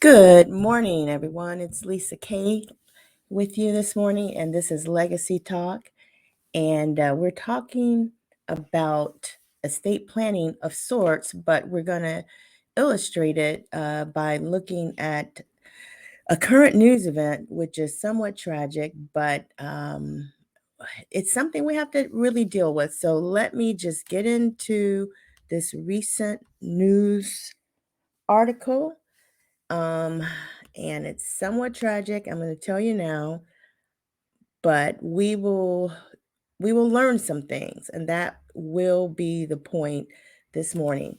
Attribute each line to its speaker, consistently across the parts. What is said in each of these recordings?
Speaker 1: Good morning, everyone. It's Lisa Kay with you this morning, and this is Legacy Talk. And we're talking about estate planning of sorts, but we're going to illustrate it by looking at a current news event, which is somewhat tragic, but it's something we have to really deal with. So let me just get into this recent news article, um, and it's somewhat tragic. I'm going to tell you now, but we will learn some things, and that will be the point this morning.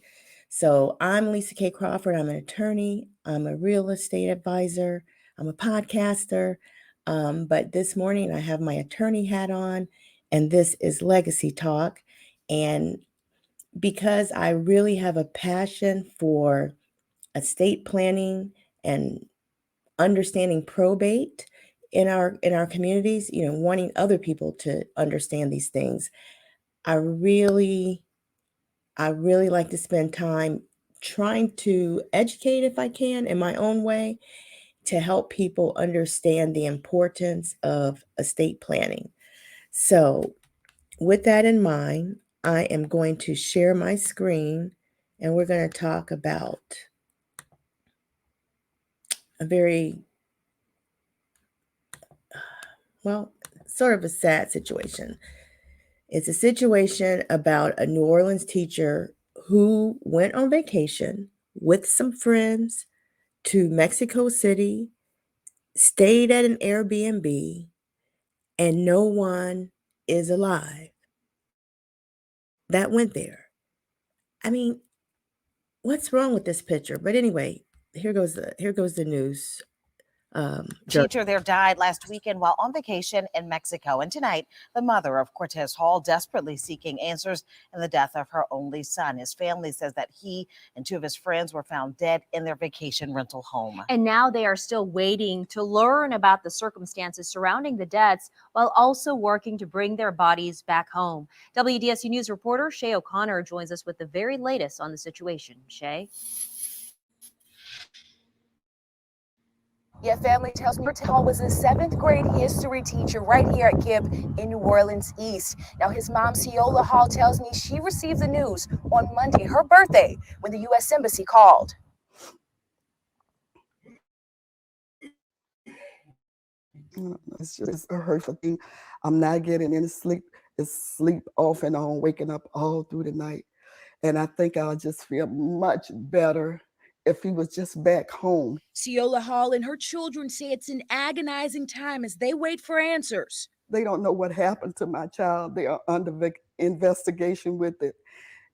Speaker 1: So I'm Lisa K. Crawford. I'm an attorney. I'm a real estate advisor. I'm a podcaster. But this morning I have my attorney hat on, and this is Legacy Talk. And because I really have a passion for estate planning and understanding probate in our communities, wanting other people to understand these things. I really I really like to spend time trying to educate if I can in my own way to help people understand the importance of estate planning. So, with that in mind, I am going to share my screen and we're going to talk about a very well, sort of a sad situation. It's a situation about a New Orleans teacher who went on vacation with some friends to Mexico City, stayed at an Airbnb, and no one is alive that went there. I mean, what's wrong with this picture? But anyway, here goes the news.
Speaker 2: Teacher there died last weekend while on vacation in Mexico. And tonight, the mother of Cortez Hall desperately seeking answers in the death of her only son. His family says that he and two of his friends were found dead in their vacation rental home.
Speaker 3: And now they are still waiting to learn about the circumstances surrounding the deaths while also working to bring their bodies back home. WDSU News reporter Shay O'Connor joins us with the very latest on the situation. Shay?
Speaker 4: Yeah, family tells me Hall was a 7th grade history teacher right here at KIPP in New Orleans East. Now, his mom, Ciola Hall, tells me she received the news on Monday, her birthday, when the U.S. Embassy called.
Speaker 5: It's just a hurtful thing. I'm not getting any sleep. It's sleep off and on, waking up all through the night. And I think I'll just feel much better if he was just back home.
Speaker 6: Ciola Hall and her children say it's an agonizing time as they wait for answers.
Speaker 5: They don't know what happened to my child. They are under investigation with it.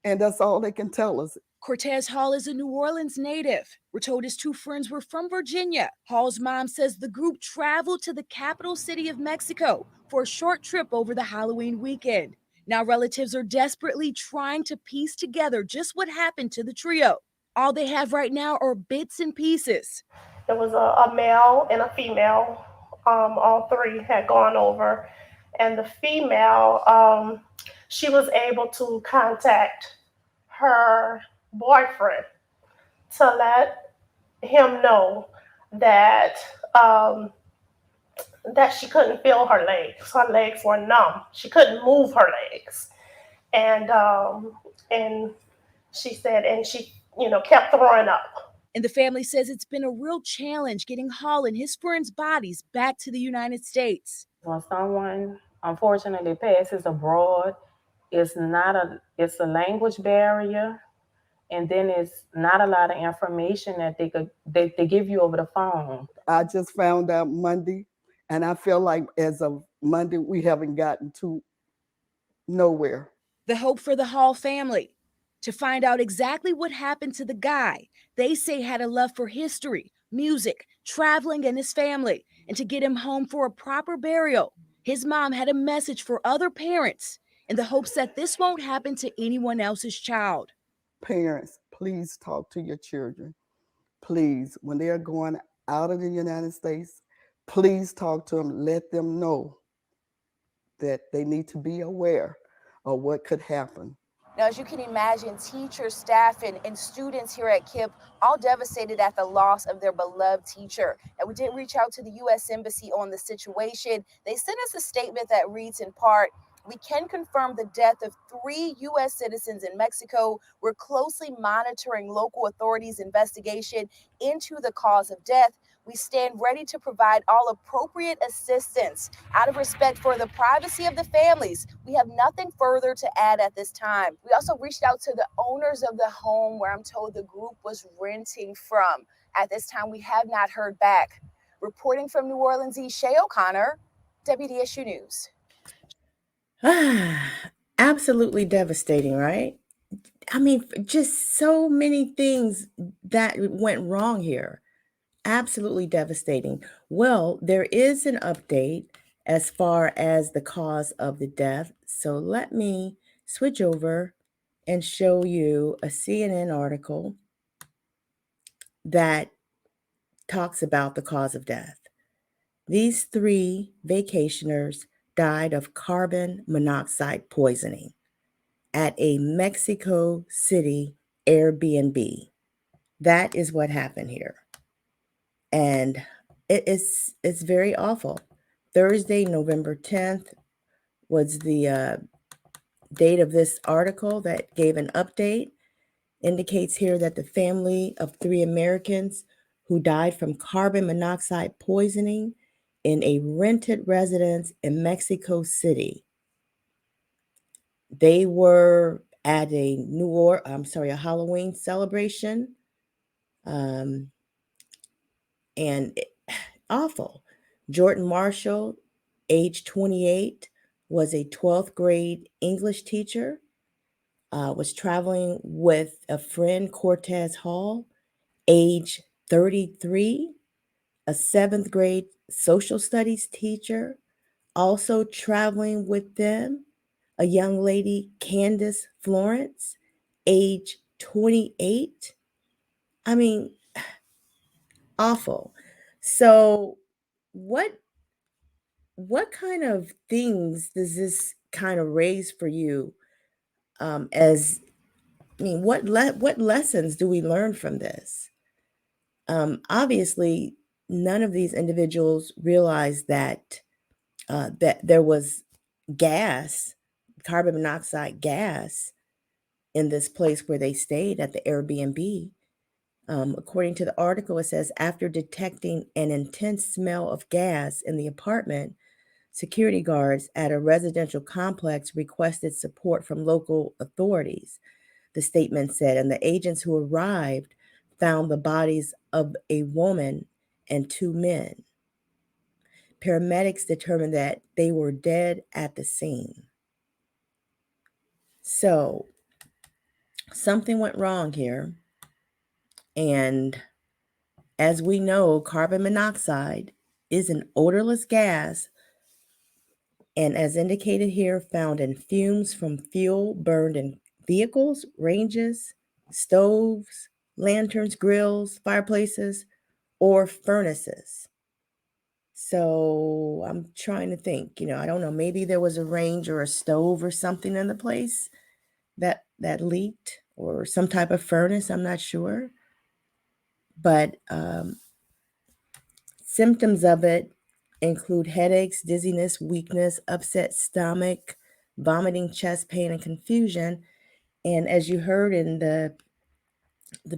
Speaker 5: And that's all they can tell us.
Speaker 6: Cortez Hall is a New Orleans native. We're told his two friends were from Virginia. Hall's mom says the group traveled to the capital city of Mexico for a short trip over the Halloween weekend. Now relatives are desperately trying to piece together just what happened to the trio. All they have right now are bits and pieces.
Speaker 7: There was a male and a female. All three had gone over. And the female, she was able to contact her boyfriend to let him know that that she couldn't feel her legs. Her legs were numb. She couldn't move her legs. And she said, and she, kept throwing up.
Speaker 6: And the family says it's been a real challenge getting Hall and his friends' bodies back to the United States.
Speaker 8: When someone unfortunately passes abroad, it's a language barrier, and then it's not a lot of information that they give you over the phone.
Speaker 5: I just found out Monday, and I feel like as of Monday, we haven't gotten to nowhere.
Speaker 6: The hope for the Hall family to find out exactly what happened to the guy they say had a love for history, music, traveling, and his family, and to get him home for a proper burial. His mom had a message for other parents in the hopes that this won't happen to anyone else's child.
Speaker 5: Parents, please talk to your children. Please, when they are going out of the United States, please talk to them. Let them know that they need to be aware of what could happen.
Speaker 4: Now, as you can imagine, teachers, staff, and students here at KIPP all devastated at the loss of their beloved teacher. And we did reach out to the U.S. Embassy on the situation. They sent us a statement that reads in part, "We can confirm the death of 3 U.S. citizens in Mexico. We're closely monitoring local authorities' investigation into the cause of death. We stand ready to provide all appropriate assistance. Out of respect for the privacy of the families, we have nothing further to add at this time." We also reached out to the owners of the home where I'm told the group was renting from. At this time, we have not heard back. Reporting from New Orleans East, Shay O'Connor, WDSU News.
Speaker 1: Absolutely devastating, right? I mean, just so many things that went wrong here. Absolutely devastating. Well, there is an update as far as the cause of the death. So let me switch over and show you a CNN article that talks about the cause of death. These 3 vacationers died of carbon monoxide poisoning at a Mexico City Airbnb. That is what happened here. And it's very awful. Thursday, November 10th was the date of this article that gave an update. Indicates here that the family of 3 Americans who died from carbon monoxide poisoning in a rented residence in Mexico City. They were at a a Halloween celebration. And awful. Jordan Marshall, age 28, was a 12th grade English teacher, was traveling with a friend, Cortez Hall, age 33, a 7th grade social studies teacher, also traveling with them, a young lady, Candace Florence, age 28. I mean, awful. So what kind of things does this kind of raise for you? What lessons do we learn from this? Obviously, none of these individuals realized that there was gas, carbon monoxide gas, in this place where they stayed at the Airbnb. According to the article, it says after detecting an intense smell of gas in the apartment, security guards at a residential complex requested support from local authorities, the statement said, and the agents who arrived found the bodies of a woman and 2 men. Paramedics determined that they were dead at the scene. So, something went wrong here. And as we know, carbon monoxide is an odorless gas, and as indicated here, found in fumes from fuel burned in vehicles, ranges, stoves, lanterns, grills, fireplaces, or furnaces. So I'm trying to think, I don't know, maybe there was a range or a stove or something in the place that leaked, or some type of furnace, I'm not sure. But symptoms of it include headaches, dizziness, weakness, upset stomach, vomiting, chest pain, and confusion. And as you heard in the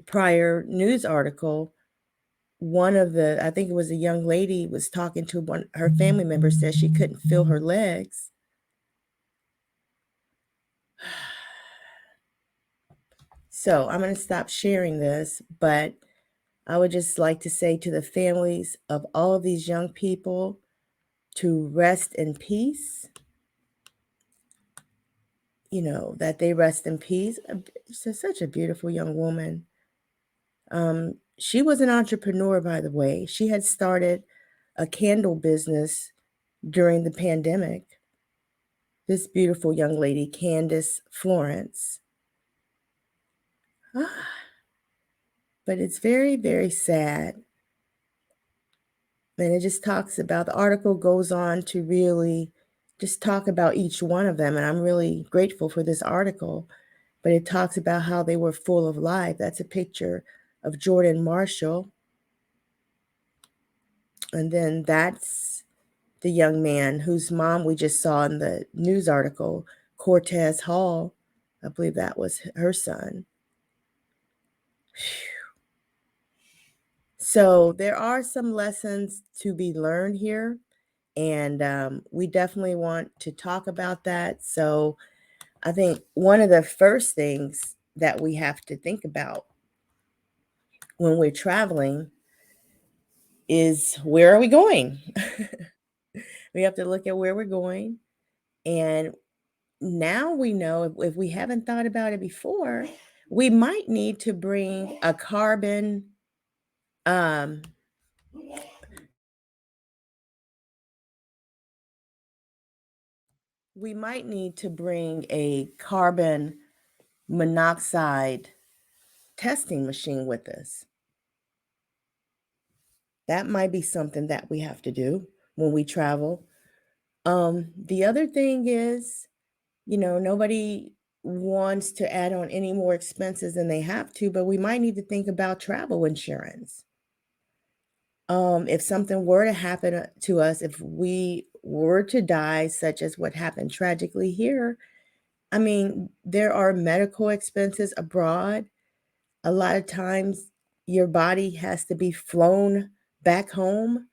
Speaker 1: prior news article, I think it was a young lady, was talking to her family member, said she couldn't feel her legs. So I'm going to stop sharing this, but I would just like to say to the families of all of these young people to rest in peace. That they rest in peace. She's such a beautiful young woman. She was an entrepreneur, by the way. She had started a candle business during the pandemic. This beautiful young lady, Candace Florence. But it's very, very sad. And it just talks about, the article goes on to really just talk about each one of them. And I'm really grateful for this article. but it talks about how they were full of life. That's a picture of Jordan Marshall. And then that's the young man whose mom we just saw in the news article, Cortez Hall. I believe that was her son. So there are some lessons to be learned here, and we definitely want to talk about that. So I think one of the first things that we have to think about when we're traveling is, where are we going? We have to look at where we're going. And now we know, if we haven't thought about it before, we might need to bring a carbon we might need to bring a carbon monoxide testing machine with us. That might be something that we have to do when we travel. The other thing is, nobody wants to add on any more expenses than they have to, but we might need to think about travel insurance. If something were to happen to us, if we were to die, such as what happened tragically here, I mean, there are medical expenses abroad. A lot of times your body has to be flown back home,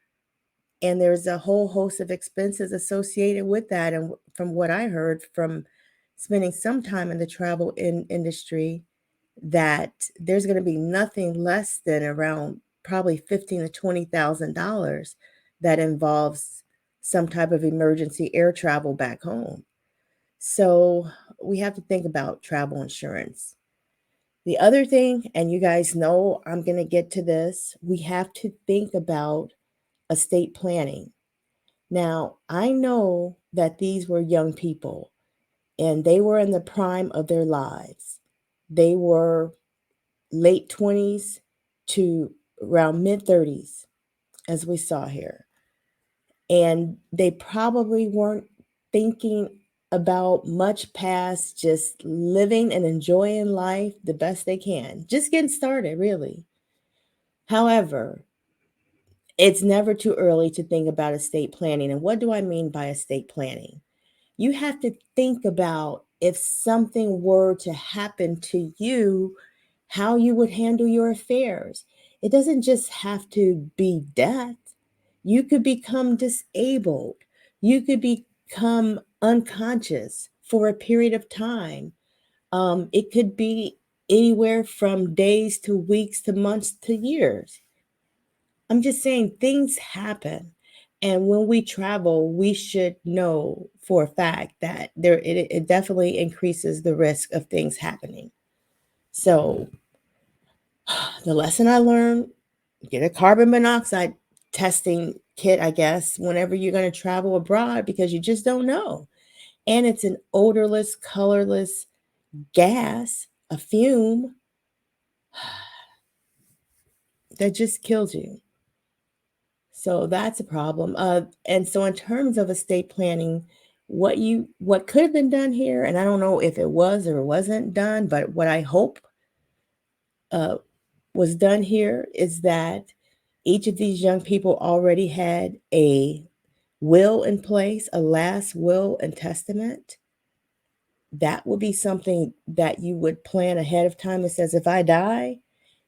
Speaker 1: and there's a whole host of expenses associated with that. And from what I heard from spending some time in the travel industry, that there's going to be nothing less than around probably $15,000 to $20,000 that involves some type of emergency air travel back home. So we have to think about travel insurance. The other thing, and you guys know I'm going to get to this, we have to think about estate planning. Now, I know that these were young people and they were in the prime of their lives. They were late 20s to around mid 30s, as we saw here. And they probably weren't thinking about much past just living and enjoying life the best they can, just getting started, really. However, it's never too early to think about estate planning. And what do I mean by estate planning? You have to think about, if something were to happen to you, how you would handle your affairs. It doesn't just have to be death. You could become disabled. You could become unconscious for a period of time. It could be anywhere from days to weeks to months to years. I'm just saying, things happen. And when we travel, we should know for a fact that it definitely increases the risk of things happening. So the lesson I learned, get a carbon monoxide testing kit, I guess, whenever you're going to travel abroad, because you just don't know. And it's an odorless, colorless gas, a fume that just kills you. So that's a problem. And so in terms of estate planning, what could have been done here, and I don't know if it was or wasn't done, but what I hope was done here is that each of these young people already had a will in place, a last will and testament. That would be something that you would plan ahead of time. It says, if I die,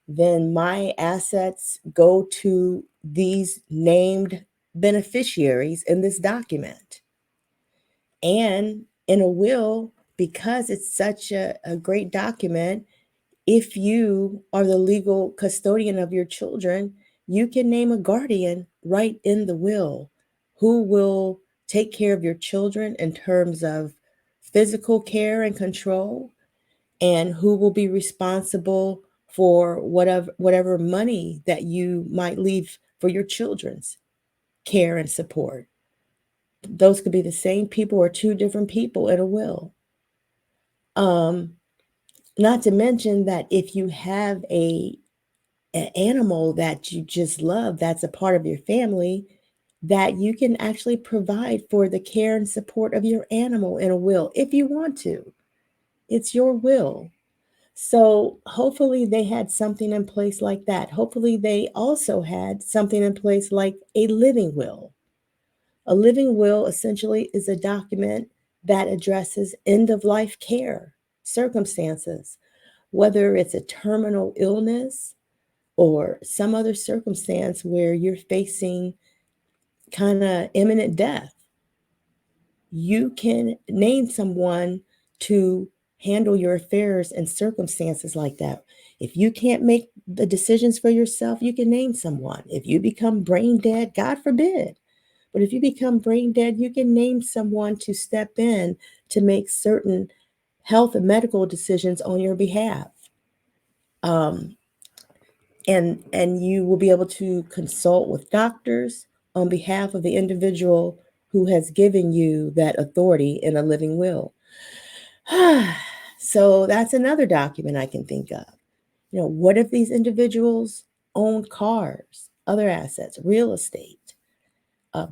Speaker 1: then my assets go to these named beneficiaries in this document. And in a will, because it's such a great document, if you are the legal custodian of your children, you can name a guardian right in the will who will take care of your children in terms of physical care and control, and who will be responsible for whatever money that you might leave for your children's care and support. Those could be the same people or two different people in a will. Not to mention that if you have an animal that you just love, that's a part of your family, that you can actually provide for the care and support of your animal in a will if you want to. It's your will. So hopefully they had something in place like that. Hopefully they also had something in place like a living will. A living will essentially is a document that addresses end of life care circumstances, whether it's a terminal illness or some other circumstance where you're facing kind of imminent death. You can name someone to handle your affairs and circumstances like that. If you can't make the decisions for yourself, you can name someone. If you become brain dead, God forbid. But if you become brain dead, you can name someone to step in to make certain health and medical decisions on your behalf. And you will be able to consult with doctors on behalf of the individual who has given you that authority in a living will. So that's another document I can think of. What if these individuals owned cars, other assets, real estate,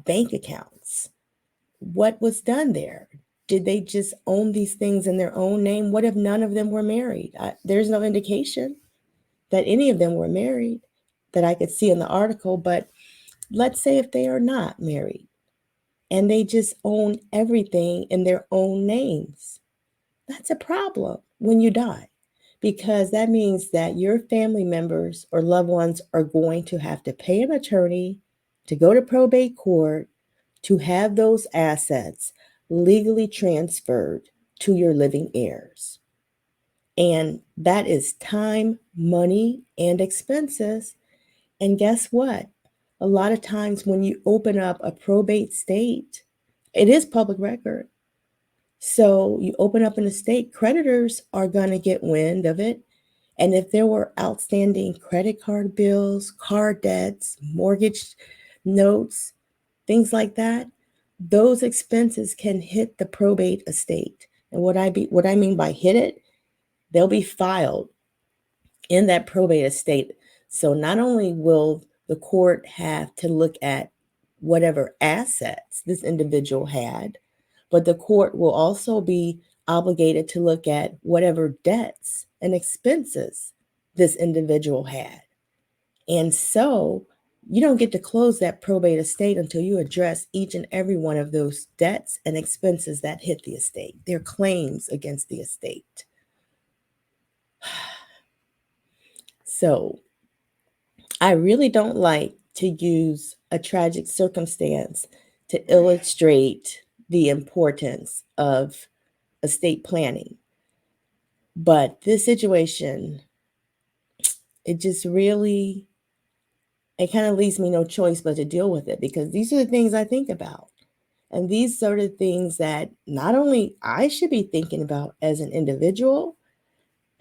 Speaker 1: bank accounts? What was done there? Did they just own these things in their own name? What if none of them were married? There's no indication that any of them were married that I could see in the article, but let's say if they are not married and they just own everything in their own names, that's a problem when you die, because that means that your family members or loved ones are going to have to pay an attorney to go to probate court to have those assets legally transferred to your living heirs. And that is time, money, and expenses. And guess what? A lot of times when you open up a probate estate, it is public record. So you open up an estate, creditors are going to get wind of it. And if there were outstanding credit card bills, car debts, mortgage notes, things like that, those expenses can hit the probate estate. And what I mean by hit it, they'll be filed in that probate estate. So not only will the court have to look at whatever assets this individual had, but the court will also be obligated to look at whatever debts and expenses this individual had. And so you don't get to close that probate estate until you address each and every one of those debts and expenses that hit the estate, their claims against the estate. So I really don't like to use a tragic circumstance to illustrate the importance of estate planning. But this situation, it kind of leaves me no choice but to deal with it, because these are the things I think about. And these are the things that not only I should be thinking about as an individual,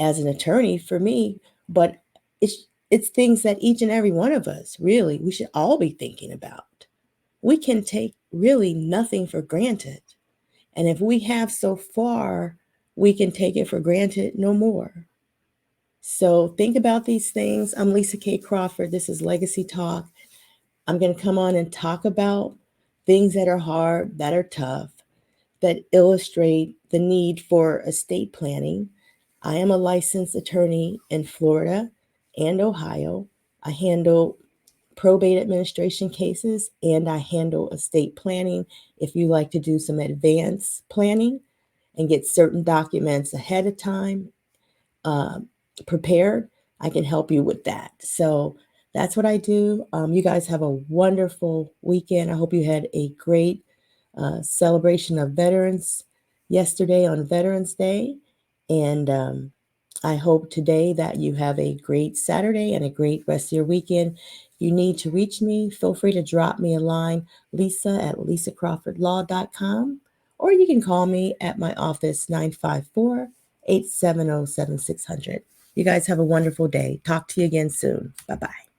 Speaker 1: as an attorney for me, but it's things that each and every one of us, really, we should all be thinking about. We can take really nothing for granted. And if we have so far, we can take it for granted no more. So think about these things. I'm Lisa K. Crawford. This is Legacy Talk. I'm going to come on and talk about things that are hard, that are tough, that illustrate the need for estate planning. I am a licensed attorney in Florida and Ohio. I handle probate administration cases and I handle estate planning. If you like to do some advanced planning and get certain documents ahead of time prepared, I can help you with that. So that's what I do. You guys have a wonderful weekend. I hope you had a great celebration of veterans yesterday on Veterans Day. And I hope today that you have a great Saturday and a great rest of your weekend. If you need to reach me, feel free to drop me a line, lisa@lisacrawfordlaw.com, or you can call me at my office, 954-870-7600. You guys have a wonderful day. Talk to you again soon. Bye-bye.